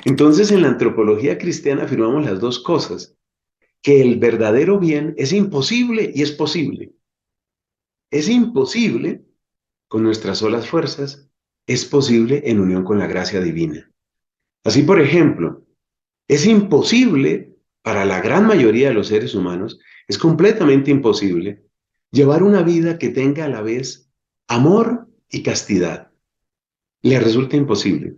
Entonces, en la antropología cristiana afirmamos las dos cosas, que el verdadero bien es imposible y es posible. Es imposible con nuestras solas fuerzas, es posible en unión con la gracia divina. Así, por ejemplo, es imposible para la gran mayoría de los seres humanos, es completamente imposible llevar una vida que tenga a la vez amor y castidad. Le resulta imposible.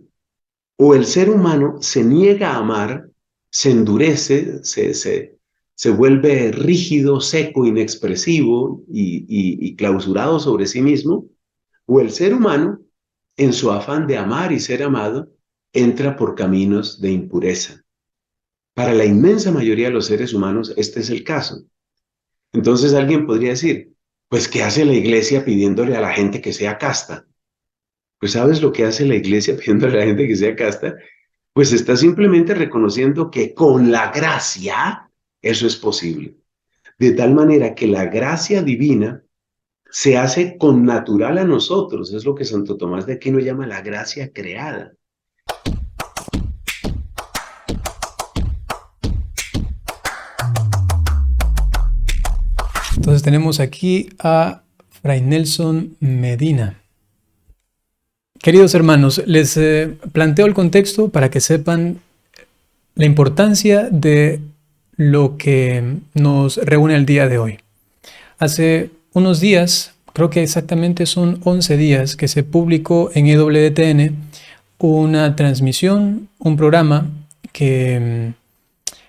O el ser humano se niega a amar, se endurece, se vuelve rígido, seco, inexpresivo y clausurado sobre sí mismo, o el ser humano, en su afán de amar y ser amado, entra por caminos de impureza. Para la inmensa mayoría de los seres humanos, este es el caso. Entonces alguien podría decir, pues, ¿qué hace la iglesia pidiéndole a la gente que sea casta? Pues, ¿sabes lo que hace la iglesia pidiéndole a la gente que sea casta? Pues está simplemente reconociendo que con la gracia eso es posible. De tal manera que la gracia divina se hace connatural a nosotros. Es lo que Santo Tomás de Aquino llama la gracia creada. Entonces tenemos aquí a Fray Nelson Medina. Queridos hermanos, les planteo el contexto para que sepan la importancia de lo que nos reúne el día de hoy. Hace unos días, creo que exactamente son 11 días, que se publicó en EWTN una transmisión, un programa que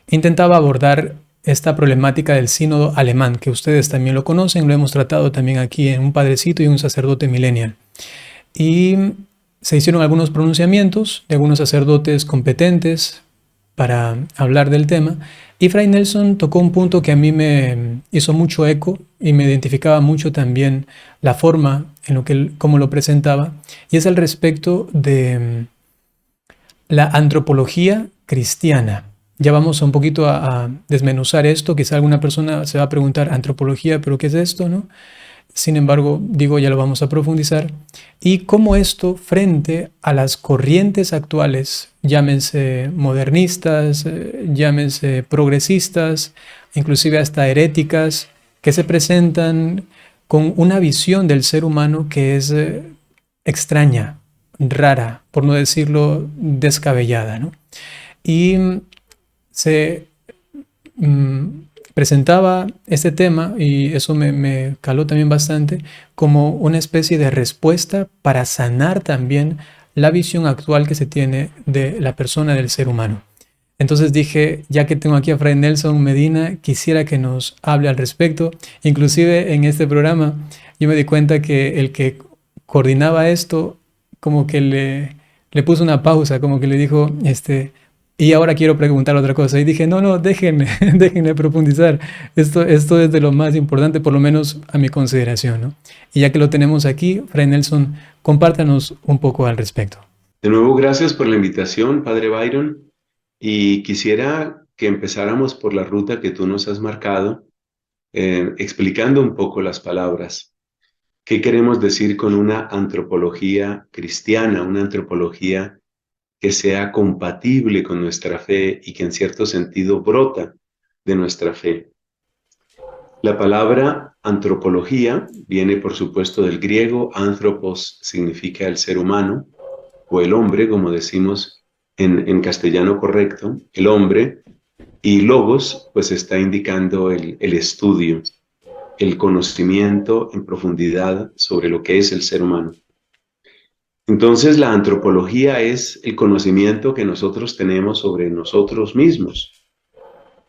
intentaba abordar esta problemática del sínodo alemán, que ustedes también lo conocen, lo hemos tratado también aquí en Un Padrecito y un Sacerdote Millennial. Y se hicieron algunos pronunciamientos de algunos sacerdotes competentes para hablar del tema, y Fray Nelson tocó un punto que a mí me hizo mucho eco y me identificaba mucho también la forma en lo que él, cómo lo presentaba, y es al respecto de la antropología cristiana. Ya vamos un poquito a desmenuzar esto. Quizá alguna persona se va a preguntar, antropología, ¿pero qué es esto, no? Sin embargo, digo, ya lo vamos a profundizar. Y cómo esto, frente a las corrientes actuales, llámense modernistas, llámense progresistas, inclusive hasta heréticas, que se presentan con una visión del ser humano que es extraña, rara, por no decirlo descabellada, ¿no? Y se mm, presentaba este tema, y eso me caló también bastante, como una especie de respuesta para sanar también la visión actual que se tiene de la persona, del ser humano. Entonces dije, ya que tengo aquí a Fray Nelson Medina, quisiera que nos hable al respecto. Inclusive en este programa yo me di cuenta que el que coordinaba esto como que le puso una pausa, como que le dijo, y ahora quiero preguntar otra cosa. Y dije, no, no, déjenme, déjenme profundizar. Esto es de lo más importante, por lo menos a mi consideración, ¿no? Y ya que lo tenemos aquí, Fray Nelson, compártanos un poco al respecto. De nuevo, gracias por la invitación, Padre Byron. Y quisiera que empezáramos por la ruta que tú nos has marcado, explicando un poco las palabras. ¿Qué queremos decir con una antropología cristiana, una antropología que sea compatible con nuestra fe y que en cierto sentido brota de nuestra fe? La palabra antropología viene, por supuesto, del griego. Anthropos significa el ser humano o el hombre, como decimos en castellano correcto, el hombre, y logos, pues está indicando el estudio, el conocimiento en profundidad sobre lo que es el ser humano. Entonces, la antropología es el conocimiento que nosotros tenemos sobre nosotros mismos.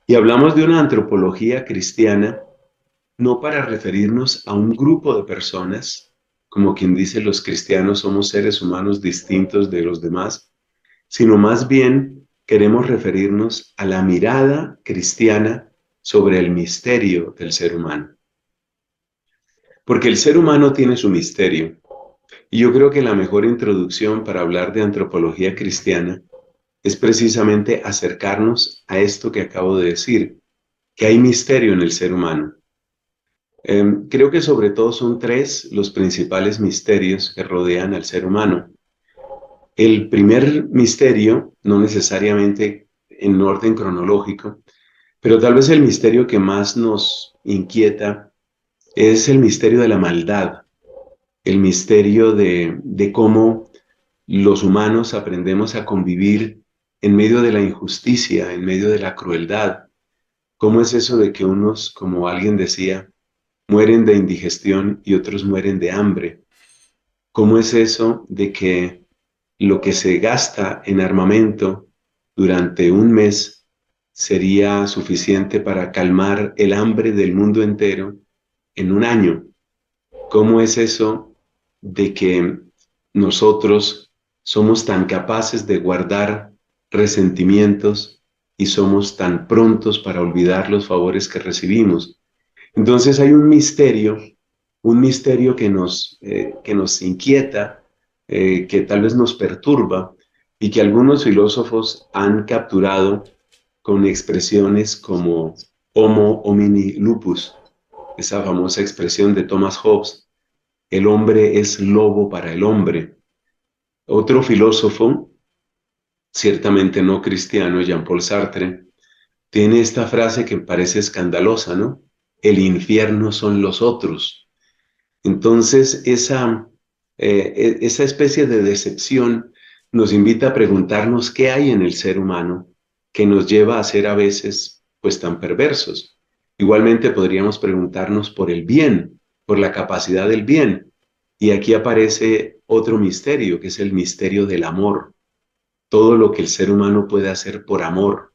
Y hablamos de una antropología cristiana no para referirnos a un grupo de personas, como quien dice los cristianos somos seres humanos distintos de los demás, sino más bien queremos referirnos a la mirada cristiana sobre el misterio del ser humano. Porque el ser humano tiene su misterio. Y yo creo que la mejor introducción para hablar de antropología cristiana es precisamente acercarnos a esto que acabo de decir, que hay misterio en el ser humano. Creo que sobre todo son tres los principales misterios que rodean al ser humano. El primer misterio, no necesariamente en orden cronológico, pero tal vez el misterio que más nos inquieta es el misterio de la maldad, el misterio de cómo los humanos aprendemos a convivir en medio de la injusticia, en medio de la crueldad. ¿Cómo es eso de que unos, como alguien decía, mueren de indigestión y otros mueren de hambre? ¿Cómo es eso de que lo que se gasta en armamento durante un mes sería suficiente para calmar el hambre del mundo entero en un año? ¿Cómo es eso de que nosotros somos tan capaces de guardar resentimientos y somos tan prontos para olvidar los favores que recibimos? Entonces hay un misterio que nos inquieta, que tal vez nos perturba y que algunos filósofos han capturado con expresiones como Homo homini lupus, esa famosa expresión de Thomas Hobbes: el hombre es lobo para el hombre. Otro filósofo, ciertamente no cristiano, Jean-Paul Sartre, tiene esta frase que parece escandalosa, ¿no? El infierno son los otros. Entonces, esa especie de decepción nos invita a preguntarnos qué hay en el ser humano que nos lleva a ser a veces pues tan perversos. Igualmente podríamos preguntarnos por el bien, por la capacidad del bien. Y aquí aparece otro misterio, que es el misterio del amor. Todo lo que el ser humano puede hacer por amor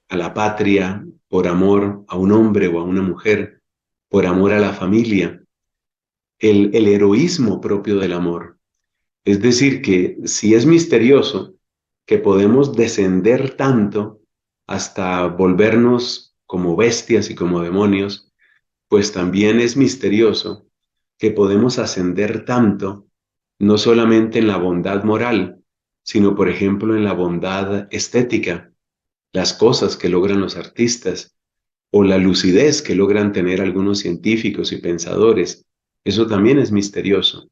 a la patria, por amor a un hombre o a una mujer, por amor a la familia, el heroísmo propio del amor. Es decir, que si es misterioso que podemos descender tanto hasta volvernos como bestias y como demonios, pues también es misterioso que podemos ascender tanto, no solamente en la bondad moral, sino por ejemplo en la bondad estética, las cosas que logran los artistas o la lucidez que logran tener algunos científicos y pensadores. Eso también es misterioso.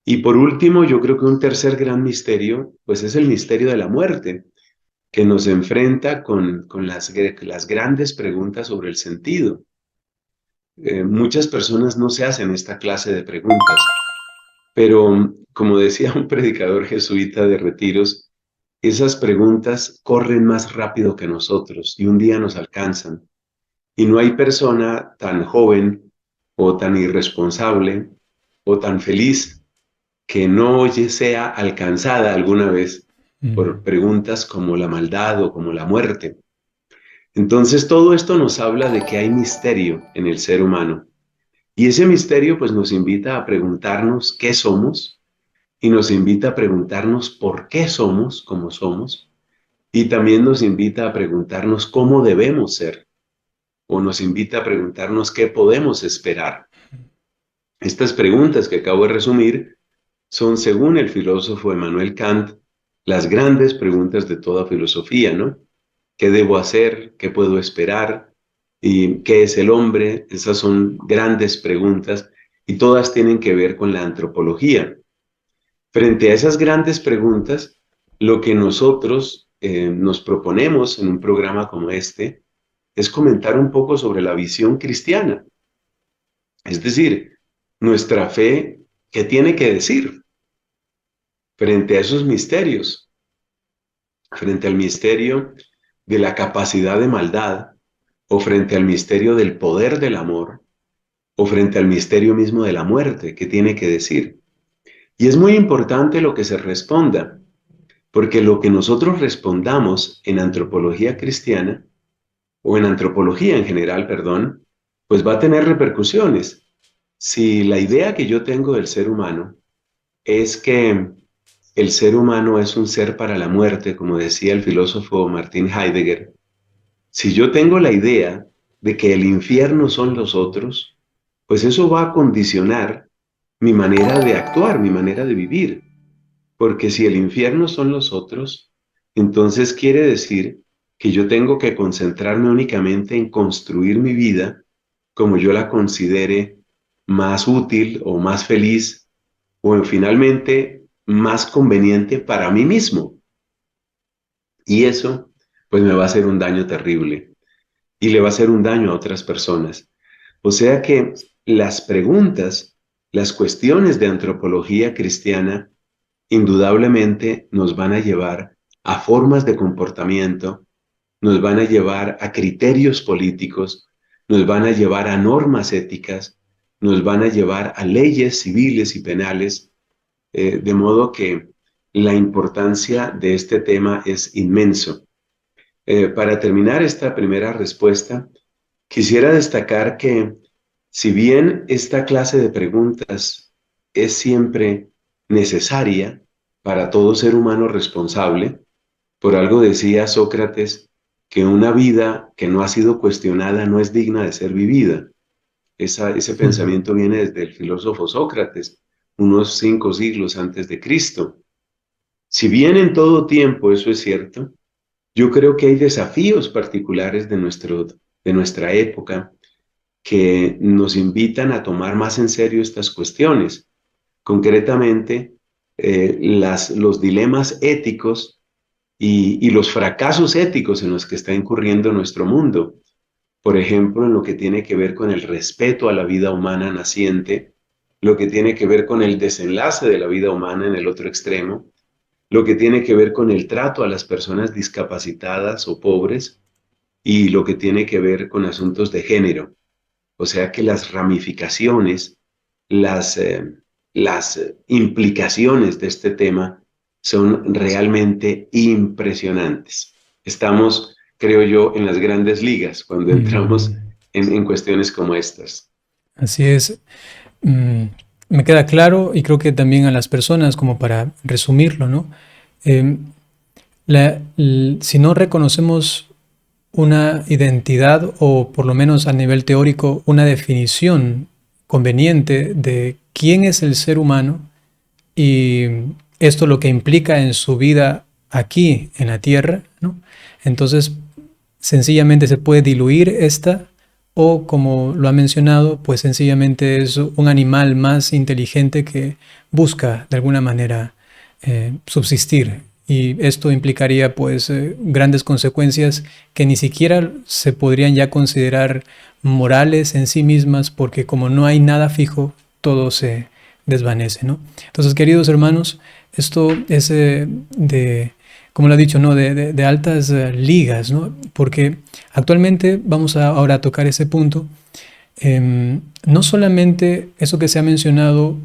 Y por último, yo creo que un tercer gran misterio, pues es el misterio de la muerte, que nos enfrenta con las grandes preguntas sobre el sentido. Muchas personas no se hacen esta clase de preguntas, pero como decía un predicador jesuita de retiros, esas preguntas corren más rápido que nosotros y un día nos alcanzan. Y no hay persona tan joven o tan irresponsable o tan feliz que no sea alcanzada alguna vez por Mm. preguntas como la maldad o como la muerte. Entonces todo esto nos habla de que hay misterio en el ser humano. Y ese misterio pues nos invita a preguntarnos qué somos y nos invita a preguntarnos por qué somos como somos y también nos invita a preguntarnos cómo debemos ser o nos invita a preguntarnos qué podemos esperar. Estas preguntas que acabo de resumir son, según el filósofo Emmanuel Kant, las grandes preguntas de toda filosofía, ¿no? ¿Qué debo hacer? ¿Qué puedo esperar? ¿Y qué es el hombre? Esas son grandes preguntas y todas tienen que ver con la antropología. Frente a esas grandes preguntas, lo que nosotros nos proponemos en un programa como este es comentar un poco sobre la visión cristiana, es decir, nuestra fe, ¿qué tiene que decir frente a esos misterios? Frente al misterio de la capacidad de maldad, o frente al misterio del poder del amor, o frente al misterio mismo de la muerte, ¿qué tiene que decir? Y es muy importante lo que se responda, porque lo que nosotros respondamos en antropología cristiana, o en antropología en general, perdón, pues va a tener repercusiones. Si la idea que yo tengo del ser humano es que el ser humano es un ser para la muerte, como decía el filósofo Martin Heidegger, si yo tengo la idea de que el infierno son los otros, pues eso va a condicionar mi manera de actuar, mi manera de vivir. Porque si el infierno son los otros, entonces quiere decir que yo tengo que concentrarme únicamente en construir mi vida como yo la considere más útil o más feliz, o en, finalmente más conveniente para mí mismo. Y eso, pues me va a hacer un daño terrible y le va a hacer un daño a otras personas. O sea que las preguntas, las cuestiones de antropología cristiana, indudablemente nos van a llevar a formas de comportamiento, nos van a llevar a criterios políticos, nos van a llevar a normas éticas, nos van a llevar a leyes civiles y penales, de modo que la importancia de este tema es inmenso. Para terminar esta primera respuesta, quisiera destacar que si bien esta clase de preguntas es siempre necesaria para todo ser humano responsable, por algo decía Sócrates que una vida que no ha sido cuestionada no es digna de ser vivida. Ese Ujú. pensamiento viene desde el filósofo Sócrates, unos 5 siglos antes de Cristo. Si bien en todo tiempo eso es cierto, yo creo que hay desafíos particulares de nuestra época que nos invitan a tomar más en serio estas cuestiones. Concretamente, los dilemas éticos y los fracasos éticos en los que está incurriendo nuestro mundo. Por ejemplo, en lo que tiene que ver con el respeto a la vida humana naciente, lo que tiene que ver con el desenlace de la vida humana en el otro extremo, lo que tiene que ver con el trato a las personas discapacitadas o pobres y lo que tiene que ver con asuntos de género. O sea que las ramificaciones, las, eh, las implicaciones de este tema son realmente impresionantes. Estamos, creo yo, en las grandes ligas cuando entramos Mm, en cuestiones como estas. así es. Mm, me queda claro y creo que también a las personas, como para resumirlo, ¿no? Eh, si no reconocemos una identidad o por lo menos a nivel teórico una definición conveniente de quién es el ser humano y esto lo que implica en su vida aquí en la tierra, ¿no? Entonces sencillamente se puede diluir esta o como lo ha mencionado, pues sencillamente es un animal más inteligente que busca de alguna manera subsistir. Y esto implicaría pues grandes consecuencias que ni siquiera se podrían ya considerar morales en sí mismas porque como no hay nada fijo, todo se desvanece, ¿no? Entonces, queridos hermanos, esto es como lo ha dicho, ¿no? De altas ligas, ¿no? Porque actualmente vamos ahora a tocar ese punto. No solamente eso que se ha mencionado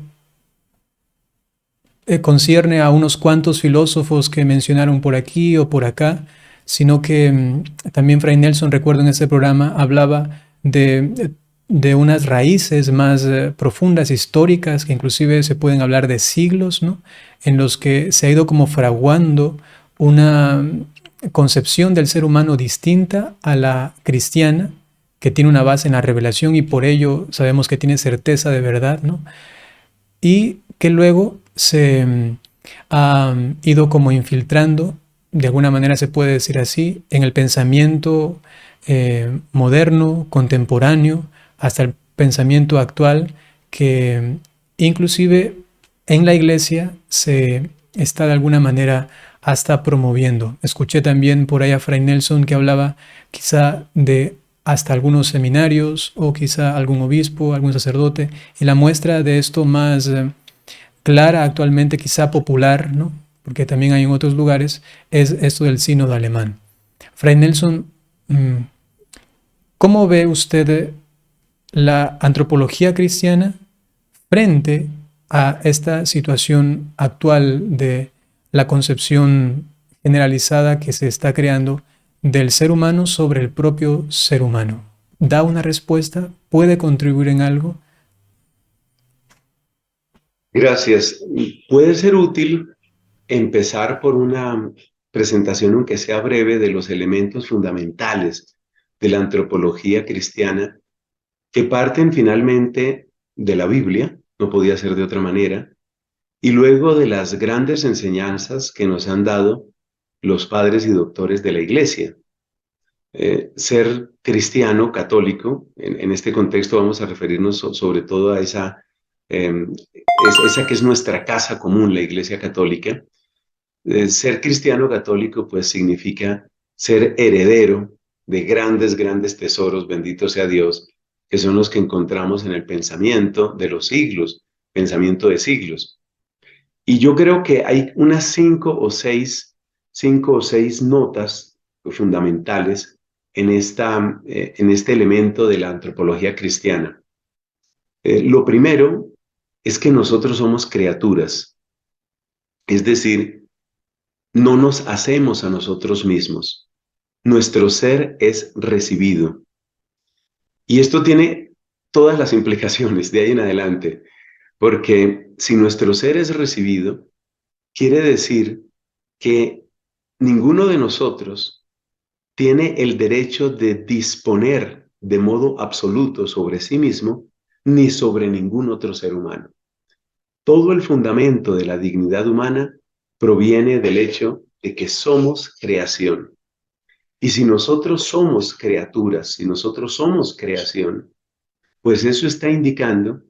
concierne a unos cuantos filósofos que mencionaron por aquí o por acá, sino que también Fray Nelson, recuerdo en ese programa, hablaba de unas raíces más profundas, históricas, que inclusive se pueden hablar de siglos, ¿no? En los que se ha ido como fraguando una concepción del ser humano distinta a la cristiana, que tiene una base en la revelación y por ello sabemos que tiene certeza de verdad, ¿no? Y que luego se ha ido como infiltrando, de alguna manera se puede decir así, en el pensamiento moderno, contemporáneo, hasta el pensamiento actual, que inclusive en la iglesia se está de alguna manera hasta promoviendo. Escuché también por ahí a Fray Nelson que hablaba quizá de hasta algunos seminarios o quizá algún obispo, algún sacerdote, y la muestra de esto más clara actualmente, quizá popular, ¿no? Porque también hay en otros lugares, es esto del sínodo alemán. Fray Nelson, ¿cómo ve usted la antropología cristiana frente a esta situación actual de la concepción generalizada que se está creando del ser humano sobre el propio ser humano? ¿Da una respuesta? ¿Puede contribuir en algo? Gracias. Puede ser útil empezar por una presentación, aunque sea breve, de los elementos fundamentales de la antropología cristiana que parten finalmente de la Biblia, no podía ser de otra manera, y luego de las grandes enseñanzas que nos han dado los padres y doctores de la Iglesia. Ser cristiano, católico, en este contexto vamos a referirnos sobre todo a esa esa que es nuestra casa común, la Iglesia Católica. Ser cristiano católico pues significa ser heredero de grandes, grandes tesoros, bendito sea Dios, que son los que encontramos en el pensamiento de los siglos, pensamiento de siglos. Y yo creo que hay unas cinco o seis notas fundamentales en este elemento de la antropología cristiana. Lo primero es que nosotros somos criaturas, es decir, no nos hacemos a nosotros mismos. Nuestro ser es recibido. Y esto tiene todas las implicaciones de ahí en adelante, porque si nuestro ser es recibido, quiere decir que ninguno de nosotros tiene el derecho de disponer de modo absoluto sobre sí mismo ni sobre ningún otro ser humano. Todo el fundamento de la dignidad humana proviene del hecho de que somos creación. Y si nosotros somos criaturas, si nosotros somos creación, pues eso está indicando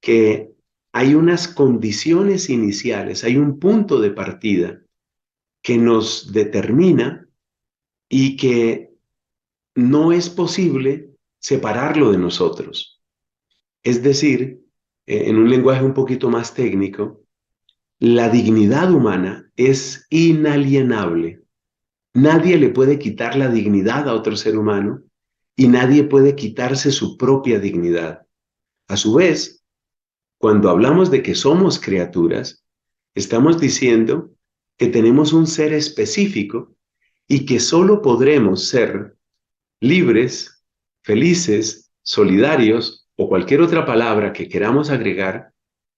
que hay unas condiciones iniciales, hay un punto de partida que nos determina y que no es posible separarlo de nosotros. Es decir, en un lenguaje un poquito más técnico, la dignidad humana es inalienable. Nadie le puede quitar la dignidad a otro ser humano y nadie puede quitarse su propia dignidad. A su vez, cuando hablamos de que somos criaturas, estamos diciendo que tenemos un ser específico y que solo podremos ser libres, felices, solidarios o cualquier otra palabra que queramos agregar,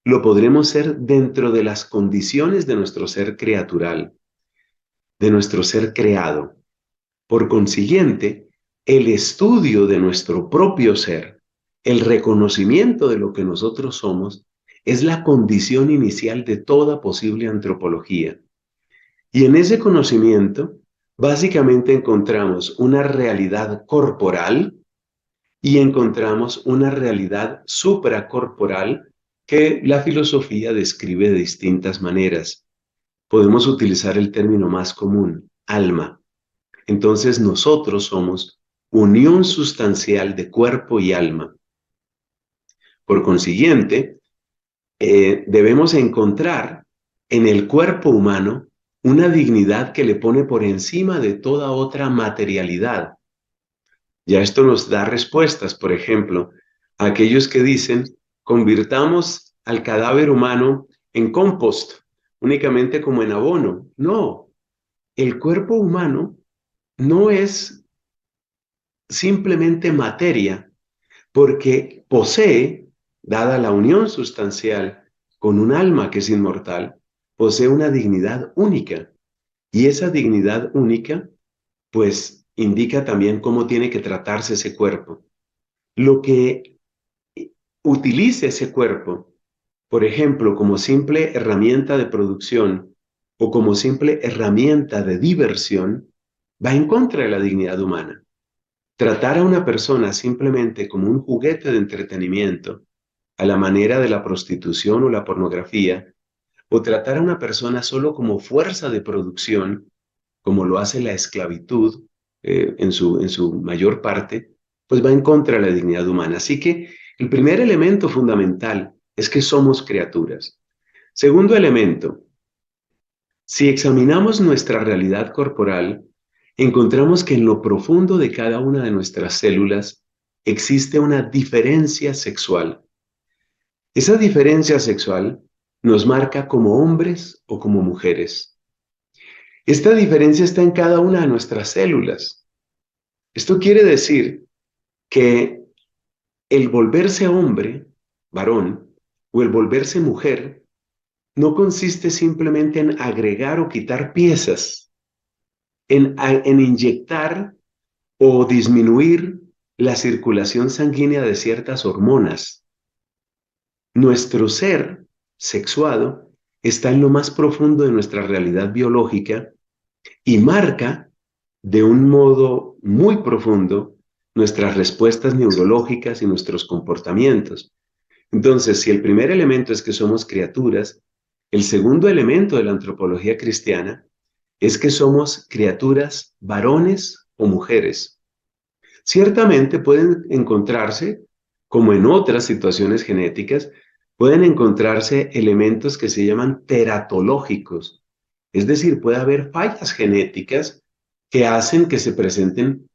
lo podremos ser dentro de las condiciones de nuestro ser criatural, de nuestro ser creado. Por consiguiente, el estudio de nuestro propio ser, el reconocimiento de lo que nosotros somos, es la condición inicial de toda posible antropología. Y en ese conocimiento, básicamente encontramos una realidad corporal y encontramos una realidad supracorporal que la filosofía describe de distintas maneras. Podemos utilizar el término más común, alma. Entonces nosotros somos unión sustancial de cuerpo y alma. Por consiguiente, debemos encontrar en el cuerpo humano una dignidad que le pone por encima de toda otra materialidad. Ya esto nos da respuestas, por ejemplo, a aquellos que dicen, convirtamos al cadáver humano en compost, únicamente como en abono. No, el cuerpo humano no es simplemente materia, porque posee, dada la unión sustancial con un alma que es inmortal, posee una dignidad única. Y esa dignidad única, pues, indica también cómo tiene que tratarse ese cuerpo. Lo que utilice ese cuerpo, por ejemplo, como simple herramienta de producción o como simple herramienta de diversión, va en contra de la dignidad humana. Tratar a una persona simplemente como un juguete de entretenimiento, a la manera de la prostitución o la pornografía, o tratar a una persona solo como fuerza de producción, como lo hace la esclavitud en su mayor parte, pues va en contra de la dignidad humana. Así que el primer elemento fundamental es que somos criaturas. Segundo elemento, si examinamos nuestra realidad corporal, encontramos que en lo profundo de cada una de nuestras células existe una diferencia sexual. Esa diferencia sexual nos marca como hombres o como mujeres. Esta diferencia está en cada una de nuestras células. Esto quiere decir que el volverse hombre, varón, o el volverse mujer, no consiste simplemente en agregar o quitar piezas, en inyectar o disminuir la circulación sanguínea de ciertas hormonas. Nuestro ser sexuado está en lo más profundo de nuestra realidad biológica y marca de un modo muy profundo nuestras respuestas neurológicas y nuestros comportamientos. Entonces, si el primer elemento es que somos criaturas, el segundo elemento de la antropología cristiana es que somos criaturas varones o mujeres. Ciertamente pueden encontrarse, como en otras situaciones genéticas, pueden encontrarse elementos que se llaman teratológicos. Es decir, puede haber fallas genéticas que hacen que se presenten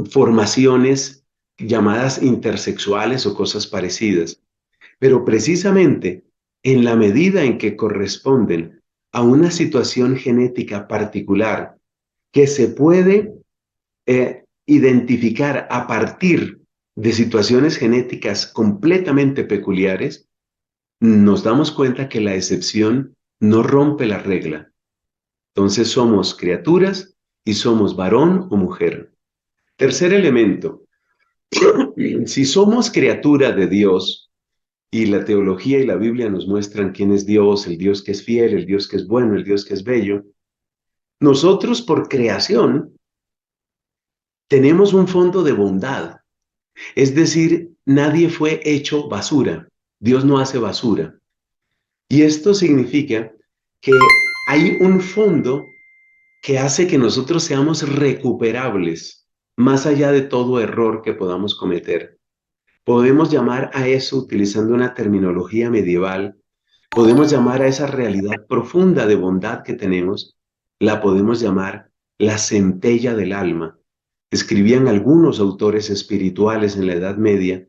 formaciones llamadas intersexuales o cosas parecidas. Pero precisamente en la medida en que corresponden a una situación genética particular que se puede identificar a partir de situaciones genéticas completamente peculiares, nos damos cuenta que la excepción no rompe la regla. Entonces somos criaturas y somos varón o mujer. Tercer elemento, si somos criatura de Dios, y la teología y la Biblia nos muestran quién es Dios, el Dios que es fiel, el Dios que es bueno, el Dios que es bello, nosotros por creación tenemos un fondo de bondad. Es decir, nadie fue hecho basura. Dios no hace basura. Y esto significa que hay un fondo que hace que nosotros seamos recuperables, más allá de todo error que podamos cometer. Podemos llamar a eso, utilizando una terminología medieval, podemos llamar a esa realidad profunda de bondad que tenemos, la podemos llamar la centella del alma. Escribían algunos autores espirituales en la Edad Media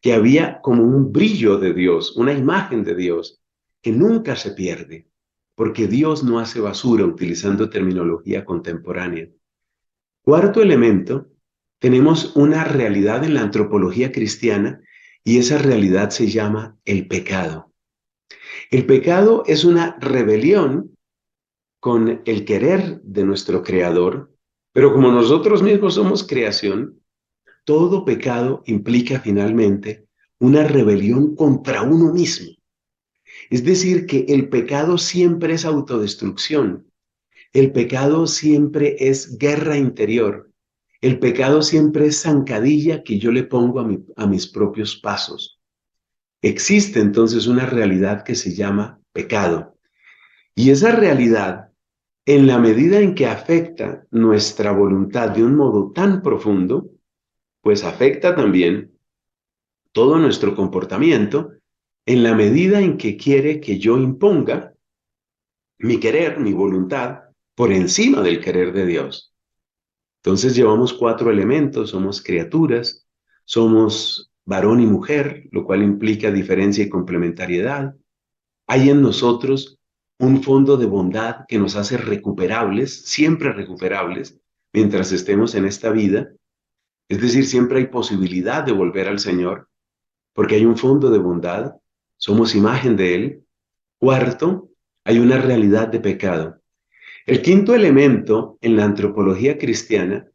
que había como un brillo de Dios, una imagen de Dios, que nunca se pierde, porque Dios no hace basura utilizando terminología contemporánea. Cuarto elemento, tenemos una realidad en la antropología cristiana y esa realidad se llama el pecado. El pecado es una rebelión con el querer de nuestro Creador, pero como nosotros mismos somos creación, todo pecado implica finalmente una rebelión contra uno mismo. Es decir, que el pecado siempre es autodestrucción, el pecado siempre es guerra interior, el pecado siempre es zancadilla que yo le pongo a mis propios pasos. Existe entonces una realidad que se llama pecado. Y esa realidad, en la medida en que afecta nuestra voluntad de un modo tan profundo, pues afecta también todo nuestro comportamiento en la medida en que quiere que yo imponga mi querer, mi voluntad, por encima del querer de Dios. Entonces llevamos cuatro elementos, somos criaturas, somos varón y mujer, lo cual implica diferencia y complementariedad. Hay en nosotros un fondo de bondad que nos hace recuperables, siempre recuperables, mientras estemos en esta vida. Es decir, siempre hay posibilidad de volver al Señor, porque hay un fondo de bondad, somos imagen de Él. Cuarto, hay una realidad de pecado. El quinto elemento en la antropología cristiana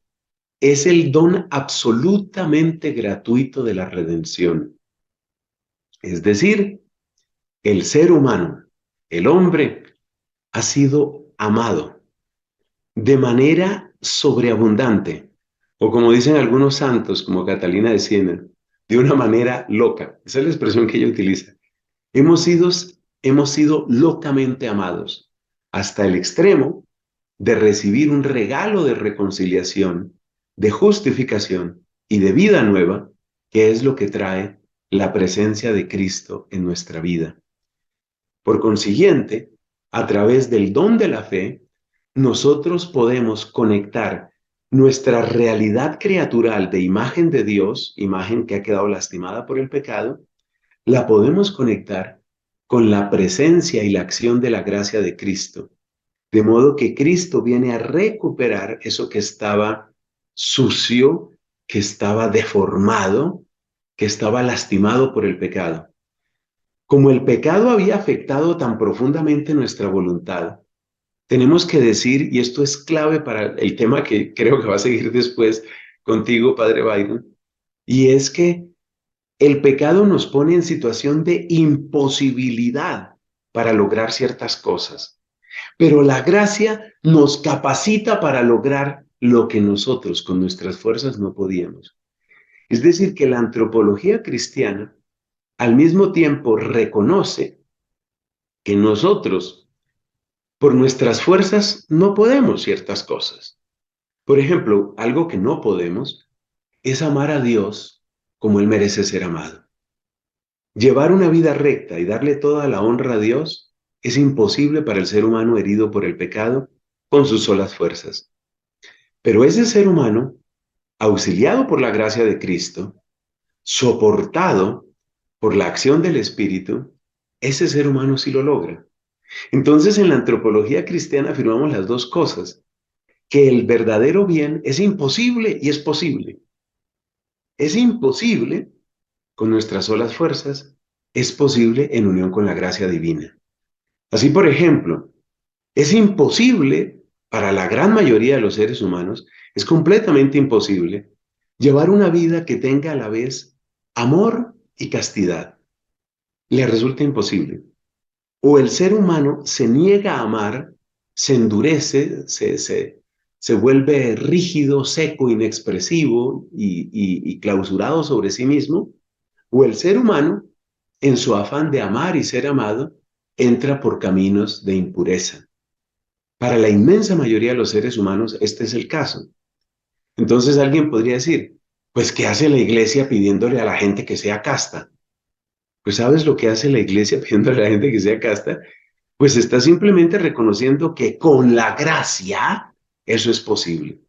es el don absolutamente gratuito de la redención. Es decir, el ser humano, el hombre, ha sido amado de manera sobreabundante, o como dicen algunos santos, como Catalina de Siena, de una manera loca. Esa es la expresión que ella utiliza. Hemos sido, hemos sido locamente amados hasta el extremo de recibir un regalo de reconciliación, de justificación y de vida nueva, que es lo que trae la presencia de Cristo en nuestra vida. Por consiguiente, a través del don de la fe, nosotros podemos conectar nuestra realidad criatural de imagen de Dios, imagen que ha quedado lastimada por el pecado, la podemos conectar con la presencia y la acción de la gracia de Cristo. De modo que Cristo viene a recuperar eso que estaba sucio, que estaba deformado, que estaba lastimado por el pecado. Como el pecado había afectado tan profundamente nuestra voluntad, tenemos que decir, y esto es clave para el tema que creo que va a seguir después contigo, Padre Byron, y es que el pecado nos pone en situación de imposibilidad para lograr ciertas cosas, pero la gracia nos capacita para lograr lo que nosotros con nuestras fuerzas no podíamos. Es decir, que la antropología cristiana al mismo tiempo reconoce que nosotros, por nuestras fuerzas, no podemos ciertas cosas. Por ejemplo, algo que no podemos es amar a Dios como Él merece ser amado. Llevar una vida recta y darle toda la honra a Dios es imposible para el ser humano herido por el pecado con sus solas fuerzas. Pero ese ser humano, auxiliado por la gracia de Cristo, soportado por la acción del Espíritu, ese ser humano sí lo logra. Entonces, en la antropología cristiana afirmamos las dos cosas, que el verdadero bien es imposible y es posible. Es imposible con nuestras solas fuerzas, es posible en unión con la gracia divina. Así, por ejemplo, es imposible para la gran mayoría de los seres humanos, es completamente imposible llevar una vida que tenga a la vez amor y castidad. Le resulta imposible. O el ser humano se niega a amar, se endurece, se vuelve rígido, seco, inexpresivo y clausurado sobre sí mismo, o el ser humano, en su afán de amar y ser amado, entra por caminos de impureza. Para la inmensa mayoría de los seres humanos, este es el caso. Entonces alguien podría decir, pues, ¿qué hace la iglesia pidiéndole a la gente que sea casta? Pues, ¿sabes lo que hace la iglesia pidiéndole a la gente que sea casta? Pues está simplemente reconociendo que con la gracia eso es posible.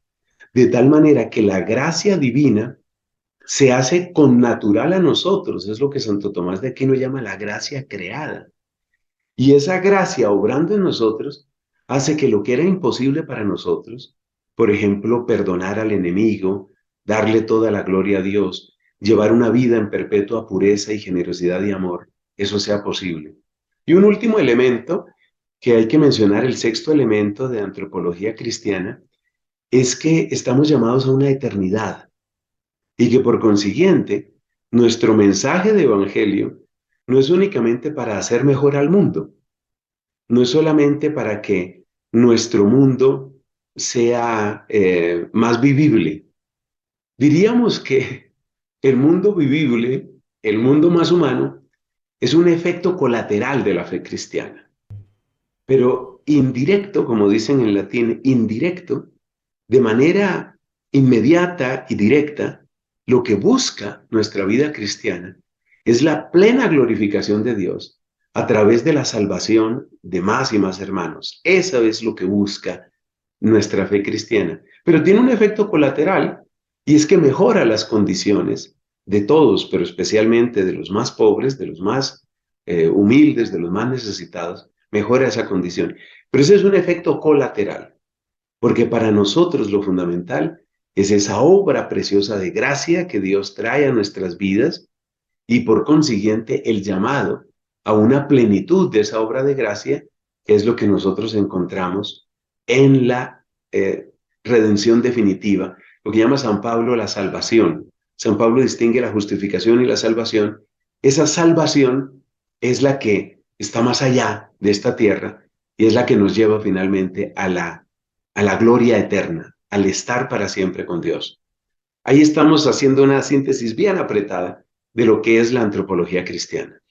De tal manera que la gracia divina se hace connatural a nosotros. Es lo que Santo Tomás de Aquino llama la gracia creada. Y esa gracia obrando en nosotros hace que lo que era imposible para nosotros, por ejemplo, perdonar al enemigo, darle toda la gloria a Dios, llevar una vida en perpetua pureza y generosidad y amor, eso sea posible. Y un último elemento que hay que mencionar, el sexto elemento de antropología cristiana, es que estamos llamados a una eternidad y que por consiguiente nuestro mensaje de evangelio no es únicamente para hacer mejor al mundo, no es solamente para que nuestro mundo sea más vivible. Diríamos que el mundo vivible, el mundo más humano, es un efecto colateral de la fe cristiana, pero indirecto, como dicen en latín, indirecto, de manera inmediata y directa, lo que busca nuestra vida cristiana es la plena glorificación de Dios a través de la salvación de más y más hermanos. Eso es lo que busca nuestra fe cristiana. Pero tiene un efecto colateral y es que mejora las condiciones de todos, pero especialmente de los más pobres, de los más humildes, de los más necesitados, mejora esa condición. Pero ese es un efecto colateral. Porque para nosotros lo fundamental es esa obra preciosa de gracia que Dios trae a nuestras vidas y por consiguiente el llamado a una plenitud de esa obra de gracia, que es lo que nosotros encontramos en la redención definitiva, lo que llama San Pablo la salvación. San Pablo distingue la justificación y la salvación. Esa salvación es la que está más allá de esta tierra y es la que nos lleva finalmente a la gloria eterna, al estar para siempre con Dios. Ahí estamos haciendo una síntesis bien apretada de lo que es la antropología cristiana.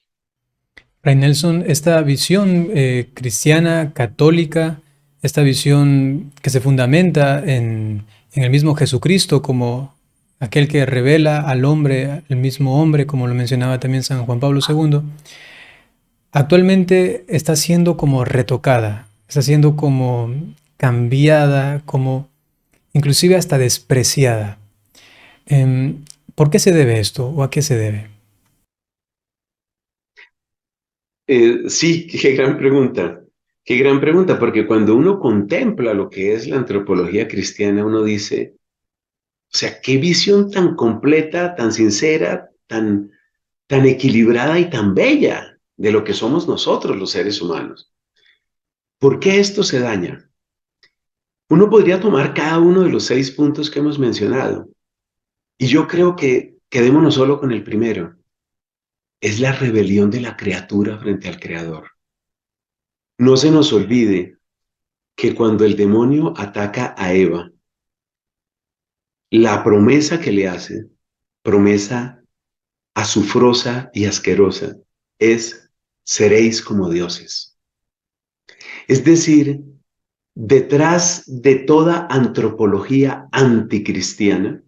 Fray Nelson, esta visión cristiana, católica, esta visión que se fundamenta en el mismo Jesucristo como aquel que revela al hombre, el mismo hombre, como lo mencionaba también San Juan Pablo II, actualmente está siendo como retocada, está siendo como cambiada, como inclusive hasta despreciada. ¿Por qué se debe esto o a qué se debe? Sí, qué gran pregunta. Qué gran pregunta, porque cuando uno contempla lo que es la antropología cristiana, uno dice, o sea, qué visión tan completa, tan sincera, tan equilibrada y tan bella de lo que somos nosotros los seres humanos. ¿Por qué esto se daña? Uno podría tomar cada uno de los 6 puntos que hemos mencionado, y yo creo que quedémonos solo con el primero. Es la rebelión de la criatura frente al Creador. No se nos olvide que cuando el demonio ataca a Eva, la promesa que le hace, promesa azufrosa y asquerosa es: seréis como dioses. Es decir, detrás de toda antropología anticristiana,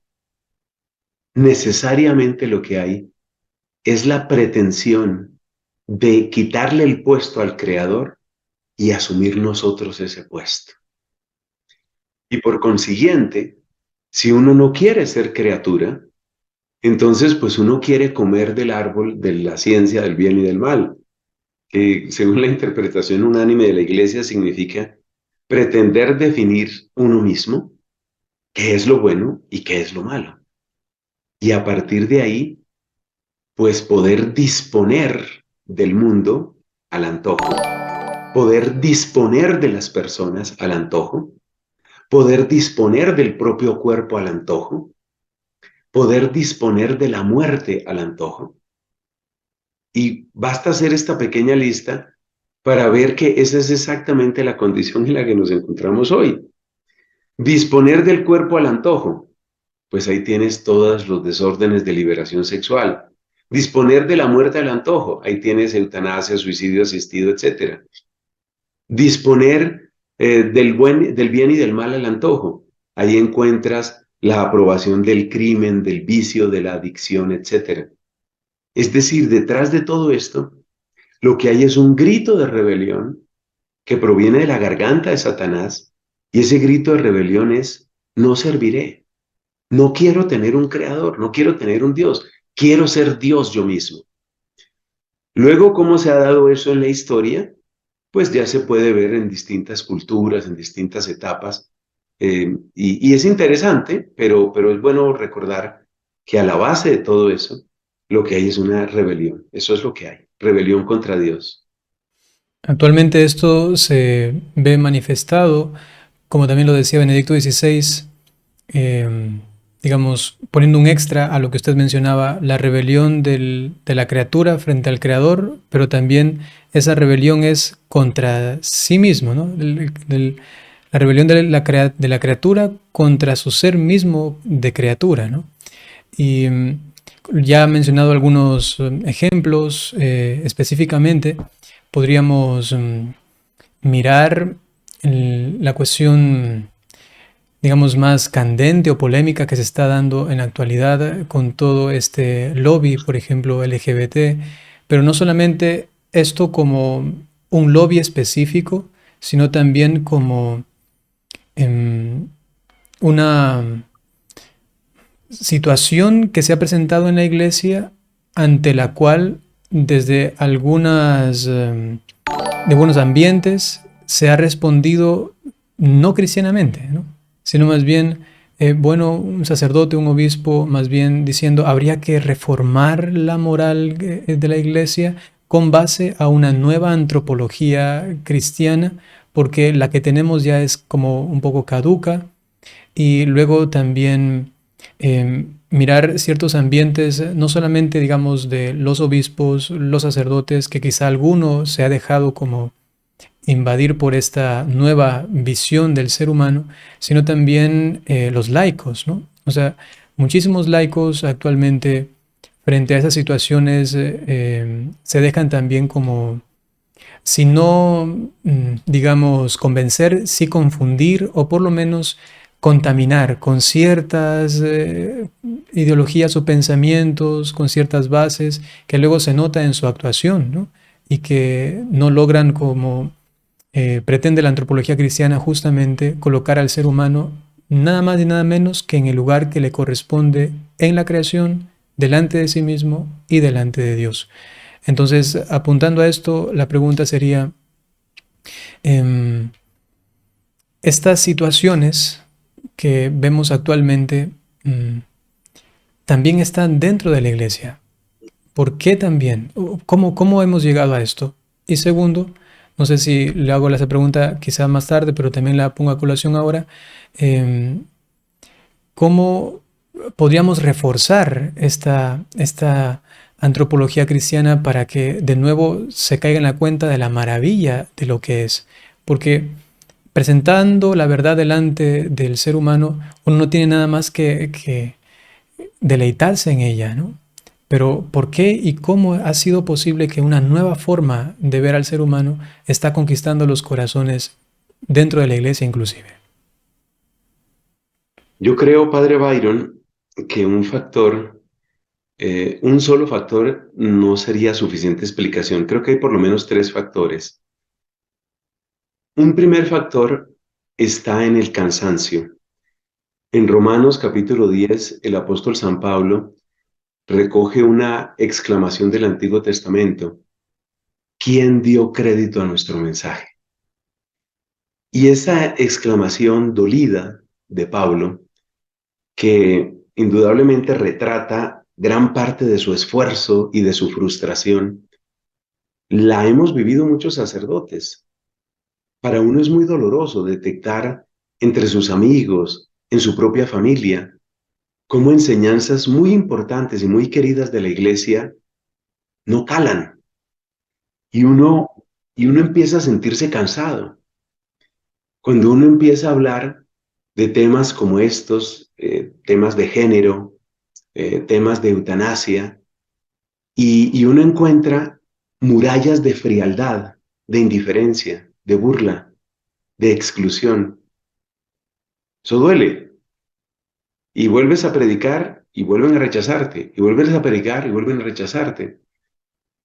necesariamente lo que hay es la pretensión de quitarle el puesto al Creador y asumir nosotros ese puesto. Y por consiguiente, si uno no quiere ser criatura, entonces pues uno quiere comer del árbol de la ciencia del bien y del mal, que según la interpretación unánime de la Iglesia significa pretender definir uno mismo qué es lo bueno y qué es lo malo. Y a partir de ahí, pues poder disponer del mundo al antojo, poder disponer de las personas al antojo, poder disponer del propio cuerpo al antojo, poder disponer de la muerte al antojo. Y basta hacer esta pequeña lista para ver que esa es exactamente la condición en la que nos encontramos hoy. Disponer del cuerpo al antojo, pues ahí tienes todos los desórdenes de liberación sexual. Disponer de la muerte al antojo, ahí tienes eutanasia, suicidio asistido, etcétera. Disponer del bien y del mal al antojo, ahí encuentras la aprobación del crimen, del vicio, de la adicción, etcétera. Es decir, detrás de todo esto, lo que hay es un grito de rebelión que proviene de la garganta de Satanás, y ese grito de rebelión es: no serviré, no quiero tener un creador, no quiero tener un Dios, quiero ser Dios yo mismo. Luego, ¿cómo se ha dado eso en la historia? Pues ya se puede ver en distintas culturas, en distintas etapas, y es interesante, pero es bueno recordar que a la base de todo eso, lo que hay es una rebelión. Eso es lo que hay, rebelión contra Dios. Actualmente esto se ve manifestado, como también lo decía Benedicto XVI, eh, digamos, poniendo un extra a lo que usted mencionaba, la rebelión de la criatura frente al Creador, pero también esa rebelión es contra sí mismo, ¿no? La rebelión de la criatura contra su ser mismo de criatura, ¿no? Y ya he mencionado algunos ejemplos específicamente. Podríamos mirar la cuestión, digamos, más candente o polémica que se está dando en la actualidad con todo este lobby, por ejemplo, LGBT, pero no solamente esto como un lobby específico, sino también como em, una situación que se ha presentado en la iglesia ante la cual desde de algunos ambientes se ha respondido no cristianamente, ¿no? Sino más bien, bueno, un sacerdote, un obispo, más bien diciendo habría que reformar la moral de la iglesia con base a una nueva antropología cristiana, porque la que tenemos ya es como un poco caduca, y luego también mirar ciertos ambientes, no solamente digamos de los obispos, los sacerdotes, que quizá alguno se ha dejado como invadir por esta nueva visión del ser humano, sino también los laicos, ¿no? O sea, muchísimos laicos actualmente frente a esas situaciones se dejan también como, si no, digamos, convencer, sí confundir o por lo menos contaminar con ciertas ideologías o pensamientos, con ciertas bases que luego se nota en su actuación, ¿no? Y que no logran, como pretende la antropología cristiana, justamente colocar al ser humano nada más y nada menos que en el lugar que le corresponde en la creación, delante de sí mismo y delante de Dios. Entonces, apuntando a esto, la pregunta sería, eh, estas situaciones que vemos actualmente también están dentro de la iglesia. ¿Por qué también? ¿Cómo hemos llegado a esto? Y segundo, no sé si le hago esa pregunta quizá más tarde, pero también la pongo a colación ahora, eh, ¿cómo podríamos reforzar esta antropología cristiana para que de nuevo se caiga en la cuenta de la maravilla de lo que es? Porque presentando la verdad delante del ser humano, uno no tiene nada más que deleitarse en ella, ¿no? Pero ¿por qué y cómo ha sido posible que una nueva forma de ver al ser humano está conquistando los corazones dentro de la iglesia inclusive? Yo creo, Padre Byron, que un solo factor no sería suficiente explicación. Creo que hay por lo menos tres factores. Un primer factor está en el cansancio. En Romanos capítulo 10, el apóstol San Pablo recoge una exclamación del Antiguo Testamento. ¿Quién dio crédito a nuestro mensaje? Y esa exclamación dolida de Pablo, que indudablemente retrata gran parte de su esfuerzo y de su frustración, la hemos vivido muchos sacerdotes. Para uno es muy doloroso detectar entre sus amigos, en su propia familia, cómo enseñanzas muy importantes y muy queridas de la iglesia no calan y uno empieza a sentirse cansado. Cuando uno empieza a hablar de temas como estos, temas de género, temas de eutanasia, y uno encuentra murallas de frialdad, de indiferencia, de burla, de exclusión. Eso duele. Y vuelves a predicar y vuelven a rechazarte, y vuelves a predicar y vuelven a rechazarte.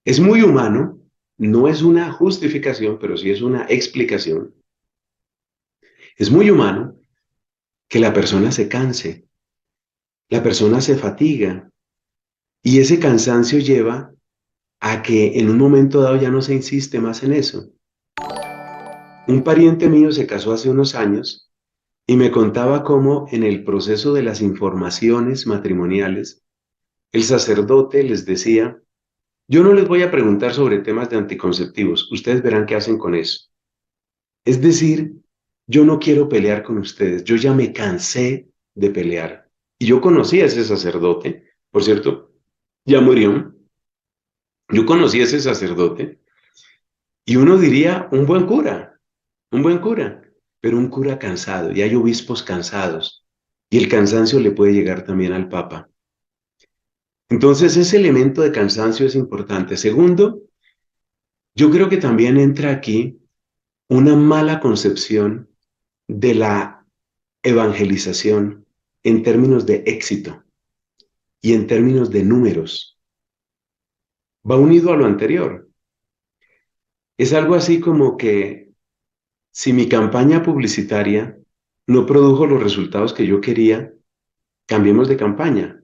Es muy humano, no es una justificación, pero sí es una explicación. Es muy humano que la persona se canse, la persona se fatiga, y ese cansancio lleva a que en un momento dado ya no se insiste más en eso. Un pariente mío se casó hace unos años y me contaba cómo en el proceso de las informaciones matrimoniales, el sacerdote les decía: yo no les voy a preguntar sobre temas de anticonceptivos, ustedes verán qué hacen con eso. Es decir, yo no quiero pelear con ustedes, yo ya me cansé de pelear. Y yo conocí a ese sacerdote, por cierto, ya murió. Yo conocí a ese sacerdote y uno diría un buen cura, pero un cura cansado, y hay obispos cansados, y el cansancio le puede llegar también al Papa. Entonces, ese elemento de cansancio es importante. Segundo, yo creo que también entra aquí una mala concepción de la evangelización en términos de éxito y en términos de números. Va unido a lo anterior. Es algo así como que si mi campaña publicitaria no produjo los resultados que yo quería, cambiemos de campaña.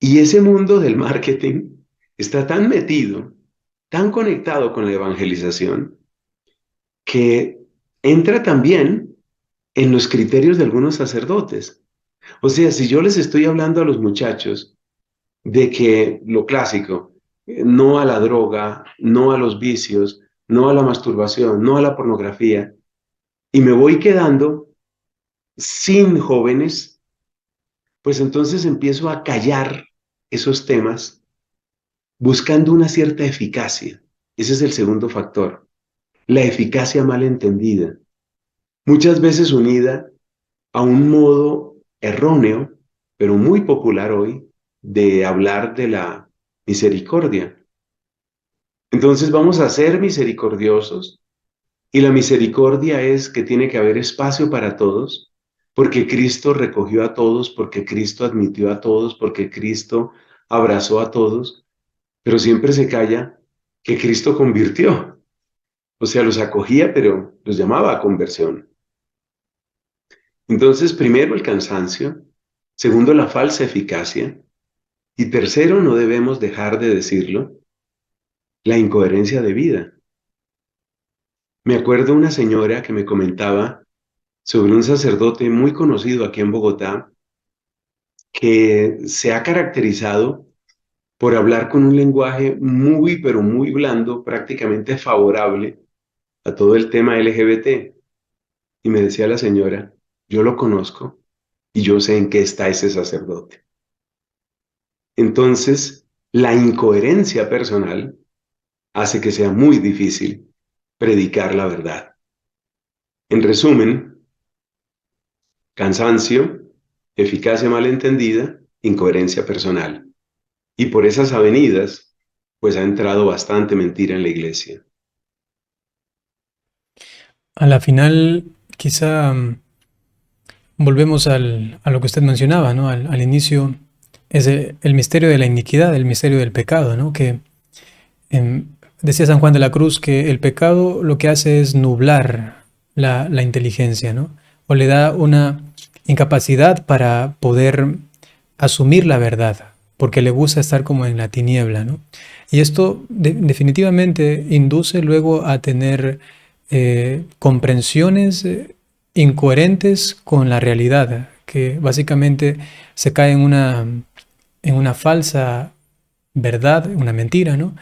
Y ese mundo del marketing está tan metido, tan conectado con la evangelización, que entra también en los criterios de algunos sacerdotes. O sea, si yo les estoy hablando a los muchachos de que lo clásico, no a la droga, no a los vicios, no a la masturbación, no a la pornografía, y me voy quedando sin jóvenes, pues entonces empiezo a callar esos temas buscando una cierta eficacia. Ese es el segundo factor, la eficacia mal entendida, muchas veces unida a un modo erróneo, pero muy popular hoy, de hablar de la misericordia. Entonces vamos a ser misericordiosos, y la misericordia es que tiene que haber espacio para todos, porque Cristo recogió a todos, porque Cristo admitió a todos, porque Cristo abrazó a todos, pero siempre se calla que Cristo convirtió. O sea, los acogía, pero los llamaba a conversión. Entonces, primero el cansancio, segundo la falsa eficacia, y tercero, no debemos dejar de decirlo, la incoherencia de vida. Me acuerdo una señora que me comentaba sobre un sacerdote muy conocido aquí en Bogotá que se ha caracterizado por hablar con un lenguaje muy, pero muy blando, prácticamente favorable a todo el tema LGBT. Y me decía la señora: yo lo conozco y yo sé en qué está ese sacerdote. Entonces, la incoherencia personal hace que sea muy difícil predicar la verdad. En resumen, cansancio, eficacia malentendida, incoherencia personal. Y por esas avenidas, pues ha entrado bastante mentira en la iglesia. A la final, quizá volvemos a lo que usted mencionaba, ¿no? Al inicio, es el misterio de la iniquidad, el misterio del pecado, ¿no? Que em, decía San Juan de la Cruz que el pecado lo que hace es nublar la inteligencia, ¿no? O le da una incapacidad para poder asumir la verdad, porque le gusta estar como en la tiniebla, ¿no? Y esto definitivamente induce luego a tener comprensiones incoherentes con la realidad, que básicamente se cae en una falsa verdad, una mentira, ¿no?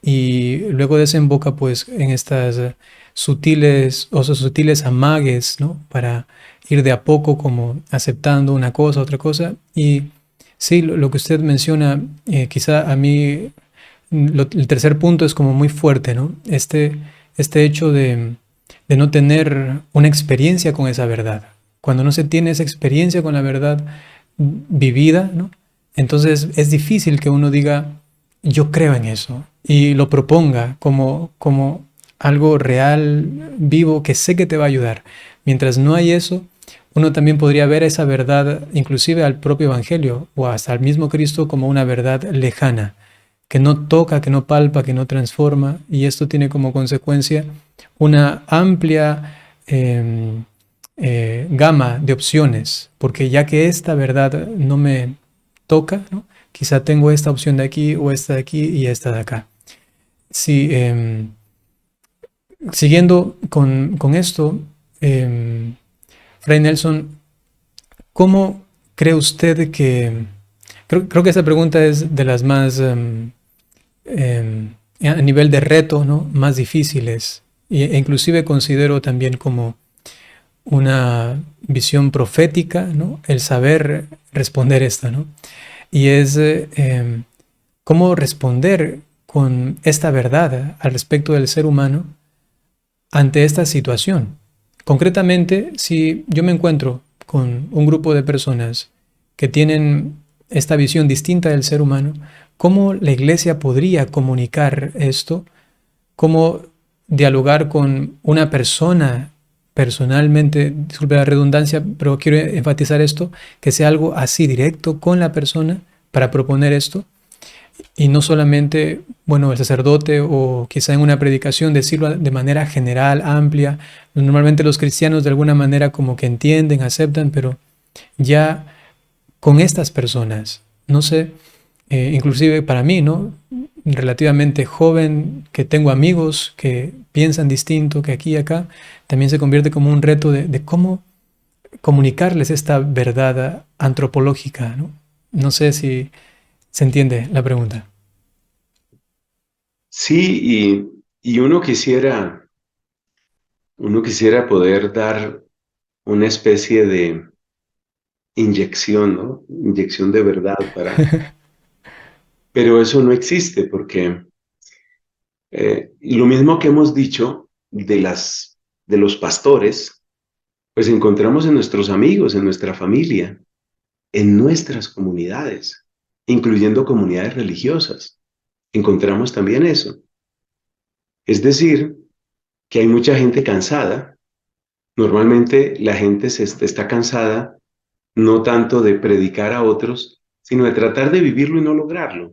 Y luego desemboca pues en estas sutiles, o esos sutiles amagues, ¿no? Para ir de a poco como aceptando una cosa, otra cosa. Y sí, lo que usted menciona, quizá a mí el tercer punto es como muy fuerte, ¿no? Este hecho de no tener una experiencia con esa verdad. Cuando no se tiene esa experiencia con la verdad vivida, ¿no? Entonces es difícil que uno diga, yo creo en eso y lo proponga como algo real, vivo, que sé que te va a ayudar. Mientras no hay eso, uno también podría ver esa verdad, inclusive al propio Evangelio o hasta al mismo Cristo, como una verdad lejana, que no toca, que no palpa, que no transforma, y esto tiene como consecuencia una amplia gama de opciones, porque ya que esta verdad no me toca, ¿no? Quizá tengo esta opción de aquí o esta de aquí y esta de acá. Sí, siguiendo con esto, Fray Nelson, ¿cómo cree usted que... Creo que esta pregunta es de las más, a nivel de reto, ¿no? Más difíciles. E inclusive considero también como una visión profética, ¿no? El saber responder esta, ¿no? Y es cómo responder con esta verdad al respecto del ser humano ante esta situación. Concretamente, si yo me encuentro con un grupo de personas que tienen esta visión distinta del ser humano, ¿cómo la iglesia podría comunicar esto? ¿Cómo dialogar con una persona personalmente, disculpe la redundancia, pero quiero enfatizar esto, que sea algo así directo con la persona para proponer esto? Y no solamente, bueno, el sacerdote o quizá en una predicación decirlo de manera general, amplia. Normalmente los cristianos de alguna manera como que entienden, aceptan, pero ya con estas personas, no sé, inclusive para mí, ¿no? Relativamente joven, que tengo amigos que piensan distinto que aquí y acá, también se convierte como un reto de cómo comunicarles esta verdad antropológica, ¿no? No sé si se entiende la pregunta. Sí, y uno quisiera poder dar una especie de inyección, ¿no? Inyección de verdad pero eso no existe porque y lo mismo que hemos dicho de los pastores, pues encontramos en nuestros amigos, en nuestra familia, en nuestras comunidades, incluyendo comunidades religiosas. Encontramos también eso. Es decir, que hay mucha gente cansada. Normalmente la gente está cansada no tanto de predicar a otros, sino de tratar de vivirlo y no lograrlo.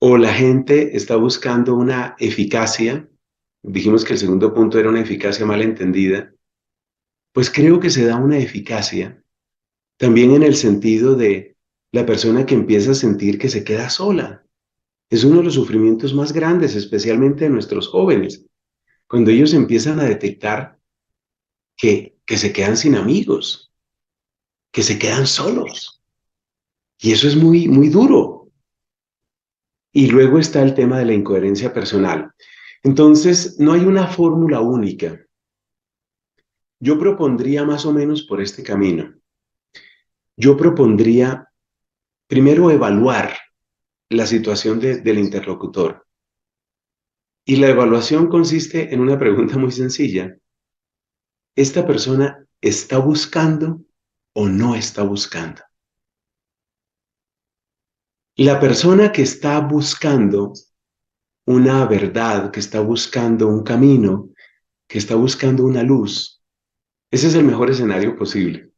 O la gente está buscando una eficacia, dijimos que el segundo punto era una eficacia mal entendida, pues creo que se da una eficacia también en el sentido de la persona que empieza a sentir que se queda sola. Es uno de los sufrimientos más grandes, especialmente de nuestros jóvenes, cuando ellos empiezan a detectar que se quedan sin amigos, que se quedan solos. Y eso es muy, muy duro. Y luego está el tema de la incoherencia personal. Entonces, no hay una fórmula única. Yo propondría más o menos por este camino. Yo propondría primero evaluar la situación del interlocutor. Y la evaluación consiste en una pregunta muy sencilla. ¿Esta persona está buscando o no está buscando? La persona que está buscando una verdad, que está buscando un camino, que está buscando una luz, ese es el mejor escenario posible.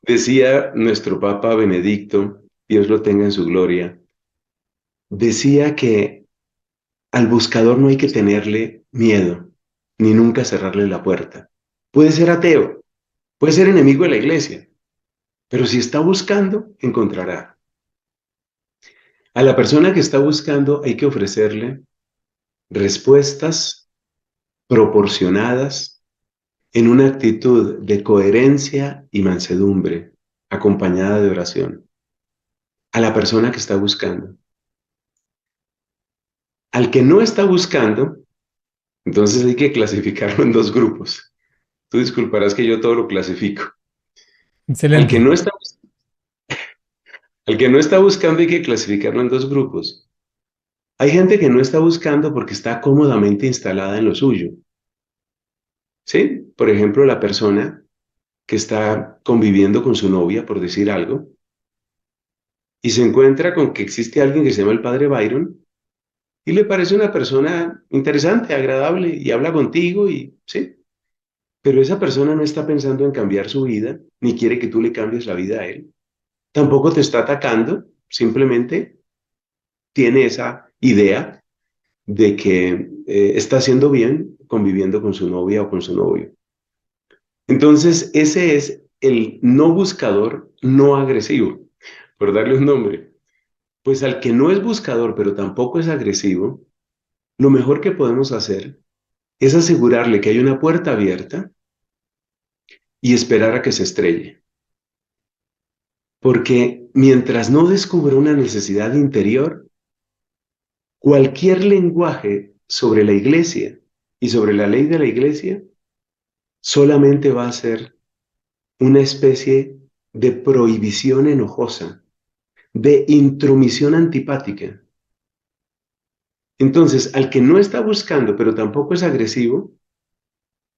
Decía nuestro Papa Benedicto, Dios lo tenga en su gloria, decía que al buscador no hay que tenerle miedo, ni nunca cerrarle la puerta. Puede ser ateo, puede ser enemigo de la iglesia, pero si está buscando, encontrará. A la persona que está buscando hay que ofrecerle respuestas proporcionadas en una actitud de coherencia y mansedumbre, acompañada de oración. A la persona que está buscando. Al que no está buscando, entonces hay que clasificarlo en dos grupos. Tú disculparás que yo todo lo clasifico. Al que Excelente. no está, al que no está buscando hay que clasificarlo en dos grupos. Hay gente que no está buscando porque está cómodamente instalada en lo suyo. ¿Sí? Por ejemplo, la persona que está conviviendo con su novia, por decir algo, y se encuentra con que existe alguien que se llama el padre Byron y le parece una persona interesante, agradable y habla contigo y sí, pero esa persona no está pensando en cambiar su vida, ni quiere que tú le cambies la vida a él. Tampoco te está atacando, simplemente tiene esa idea de que está haciendo bien conviviendo con su novia o con su novio. Entonces, ese es el no buscador, no agresivo, por darle un nombre. Pues al que no es buscador, pero tampoco es agresivo, lo mejor que podemos hacer es asegurarle que hay una puerta abierta y esperar a que se estrelle. Porque mientras no descubra una necesidad interior, cualquier lenguaje sobre la iglesia y sobre la ley de la iglesia solamente va a ser una especie de prohibición enojosa, de intromisión antipática. Entonces, al que no está buscando, pero tampoco es agresivo,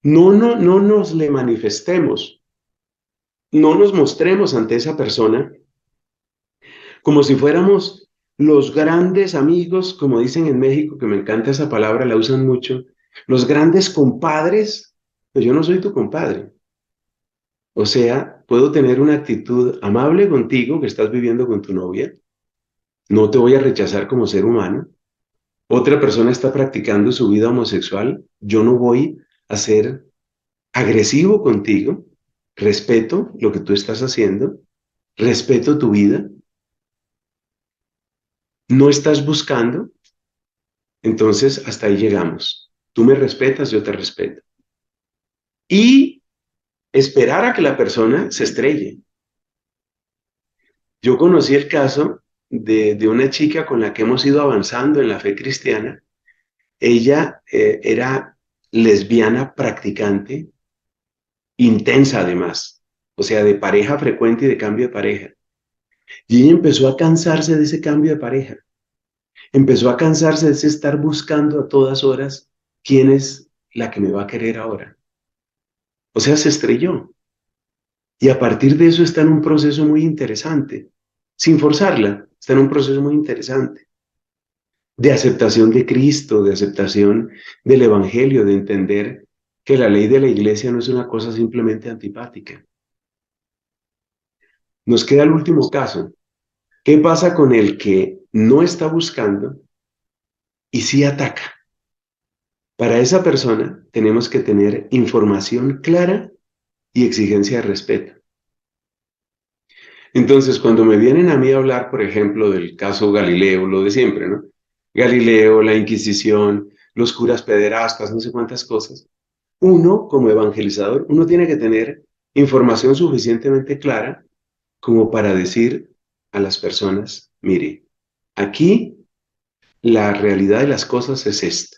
no nos le manifestemos, no nos mostremos ante esa persona como si fuéramos los grandes amigos, como dicen en México, que me encanta esa palabra, la usan mucho, los grandes compadres, pues yo no soy tu compadre. O sea, puedo tener una actitud amable contigo que estás viviendo con tu novia, no te voy a rechazar como ser humano. Otra persona está practicando su vida homosexual, yo no voy a ser agresivo contigo, respeto lo que tú estás haciendo, respeto tu vida, no estás buscando, entonces hasta ahí llegamos. Tú me respetas, yo te respeto. Y esperar a que la persona se estrelle. Yo conocí el caso de una chica con la que hemos ido avanzando en la fe cristiana. Ella era lesbiana practicante, intensa además, o sea, de pareja frecuente y de cambio de pareja. Y ella empezó a cansarse de ese cambio de pareja. Empezó a cansarse de ese estar buscando a todas horas quién es la que me va a querer ahora. O sea, se estrelló. Y a partir de eso está en un proceso muy interesante, sin forzarla, está en un proceso muy interesante de aceptación de Cristo, de aceptación del Evangelio, de entender que la ley de la iglesia no es una cosa simplemente antipática. Nos queda el último caso. ¿Qué pasa con el que no está buscando y sí ataca? Para esa persona tenemos que tener información clara y exigencia de respeto. Entonces, cuando me vienen a mí a hablar, por ejemplo, del caso Galileo, lo de siempre, ¿no? Galileo, la Inquisición, los curas pederastas, no sé cuántas cosas. Uno, como evangelizador, uno tiene que tener información suficientemente clara como para decir a las personas, mire, aquí la realidad de las cosas es esta.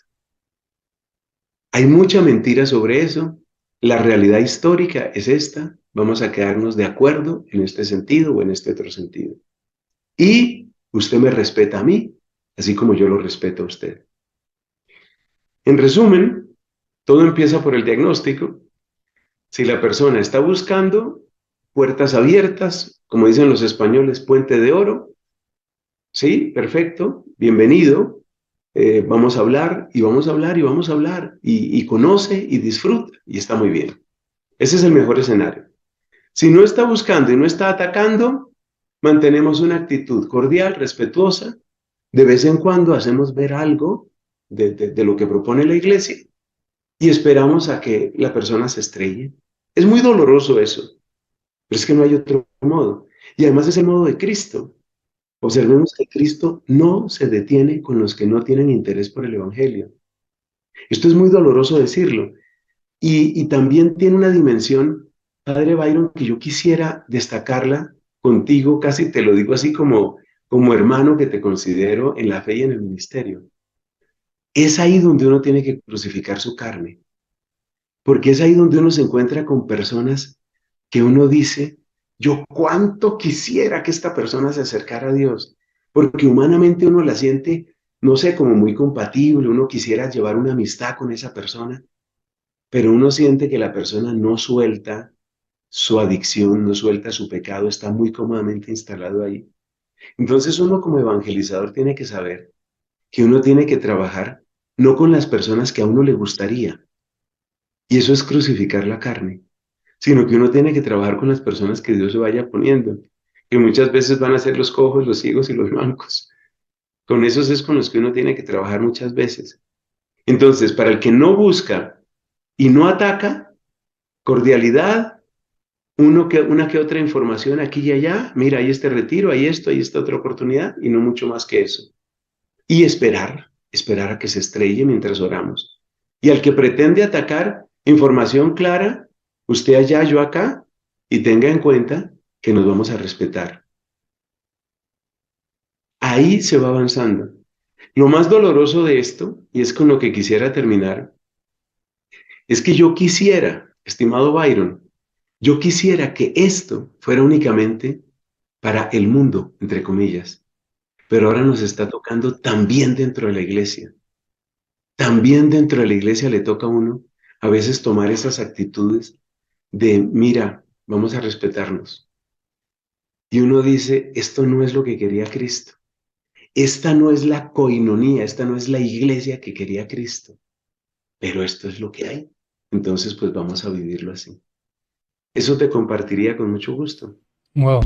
Hay mucha mentira sobre eso. La realidad histórica es esta. Vamos a quedarnos de acuerdo en este sentido o en este otro sentido. Y usted me respeta a mí, así como yo lo respeto a usted. En resumen, todo empieza por el diagnóstico. Si la persona está buscando puertas abiertas, como dicen los españoles, puente de oro, Sí, perfecto, bienvenido. Vamos a hablar y vamos a hablar y vamos a hablar y conoce y disfruta y está muy bien. Ese es el mejor escenario. Si no está buscando y no está atacando, mantenemos una actitud cordial, respetuosa. De vez en cuando hacemos ver algo de lo que propone la iglesia y esperamos a que la persona se estrelle. Es muy doloroso eso, pero es que no hay otro modo. Y además es el modo de Cristo. Observemos que Cristo no se detiene con los que no tienen interés por el Evangelio. Esto es muy doloroso decirlo. Y también tiene una dimensión, Padre Byron, que yo quisiera destacarla contigo, casi te lo digo así como hermano que te considero en la fe y en el ministerio. Es ahí donde uno tiene que crucificar su carne, porque es ahí donde uno se encuentra con personas que uno dice, yo cuánto quisiera que esta persona se acercara a Dios, porque humanamente uno la siente, no sé, como muy compatible, uno quisiera llevar una amistad con esa persona, pero uno siente que la persona no suelta su adicción, no suelta su pecado, está muy cómodamente instalado ahí. Entonces uno como evangelizador tiene que saber que uno tiene que trabajar no con las personas que a uno le gustaría, y eso es crucificar la carne, sino que uno tiene que trabajar con las personas que Dios se vaya poniendo, que muchas veces van a ser los cojos, los ciegos y los mancos. Con esos es con los que uno tiene que trabajar muchas veces. Entonces, para el que no busca y no ataca, cordialidad, una que otra información aquí y allá, mira, hay este retiro, hay esto, hay esta otra oportunidad, y no mucho más que eso. Y esperar a que se estrelle mientras oramos. Y al que pretende atacar, información clara, usted allá, yo acá, y tenga en cuenta que nos vamos a respetar. Ahí se va avanzando. Lo más doloroso de esto, y es con lo que quisiera terminar, es que yo quisiera, estimado Byron, yo quisiera que esto fuera únicamente para el mundo, entre comillas, pero ahora nos está tocando también dentro de la iglesia. También dentro de la iglesia le toca a uno a veces tomar esas actitudes de, mira, vamos a respetarnos. Y uno dice, esto no es lo que quería Cristo. Esta no es la coinonía, esta no es la iglesia que quería Cristo, pero esto es lo que hay. Entonces, pues vamos a vivirlo así. Eso te compartiría con mucho gusto. Wow.